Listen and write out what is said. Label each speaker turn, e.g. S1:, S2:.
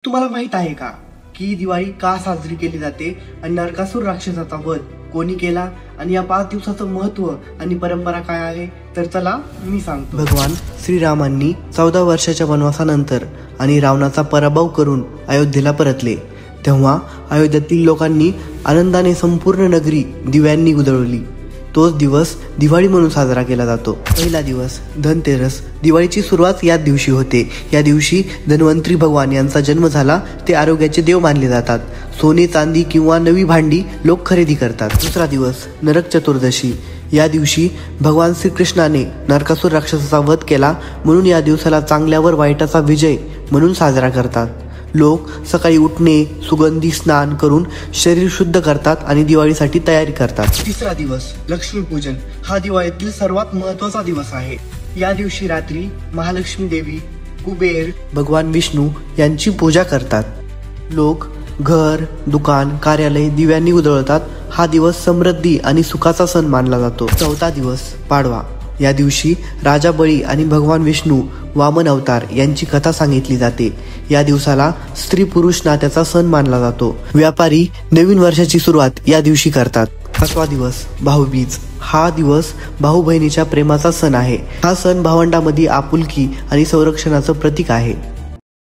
S1: तुम्हाला माहित आहे का की दिवाळी का साजरी केली जाते आणि नरकासूर राक्षसाचा वध कोणी केला आणि या 5 दिवसाचं महत्व आणि परंपरा काय आहे, तर चला मी सांगतो. भगवान श्रीरामांनी 14 वर्षाच्या वनवासानंतर आणि रावणाचा पराभव करून अयोध्येला परतले तेव्हा अयोध्येतील लोकांनी आनंदाने संपूर्ण नगरी दिव्यांनी उजळवली. तोच दिवस दिवाळी म्हणून साजरा केला जातो. पहिला दिवस धनतेरस. दिवाळीची सुरुवात याच दिवशी होते. या दिवशी धन्वंतरी भगवान यांचा जन्म झाला. ते आरोग्याचे देव मानले जातात. सोने चांदी किंवा नवी भांडी लोक खरेदी करतात. दुसरा दिवस नरक चतुर्दशी. या दिवशी भगवान श्रीकृष्णाने नरकासूर राक्षसाचा वध केला म्हणून या दिवसाला चांगल्यावर वाईटाचा विजय म्हणून साजरा करतात. लोक सकाळी उठणे, सुगंधी स्नान करून शरीर शुद्ध करतात आणि दिवाळीसाठी तयारी करतात. तिसरा दिवस लक्ष्मीपूजन. हा दिवाळीतील सर्वात महत्त्वाचा दिवस आहे. या दिवशी रात्री महालक्ष्मी देवी, कुबेर, भगवान विष्णू यांची पूजा करतात. लोक घर, दुकान, कार्यालय दिव्यांनी उजळतात. हा दिवस समृद्धी आणि सुखाचा सण मानला जातो. चौथा दिवस पाडवा. या दिवशी राजा बळी आणि भगवान विष्णू वामन अवतार यांची कथा सांगितली जाते. या दिवसाला स्त्री पुरुष नात्याचा सण मानला जातो. व्यापारी नवीन वर्षाची सुरुवात या दिवशी करतात. 5वा दिवस भाऊबीज. हा दिवस भाऊ बहिणीच्या प्रेमाचा सण आहे. हा सण भावंडांमध्ये आपुलकी आणि संरक्षणाचं प्रतीक आहे.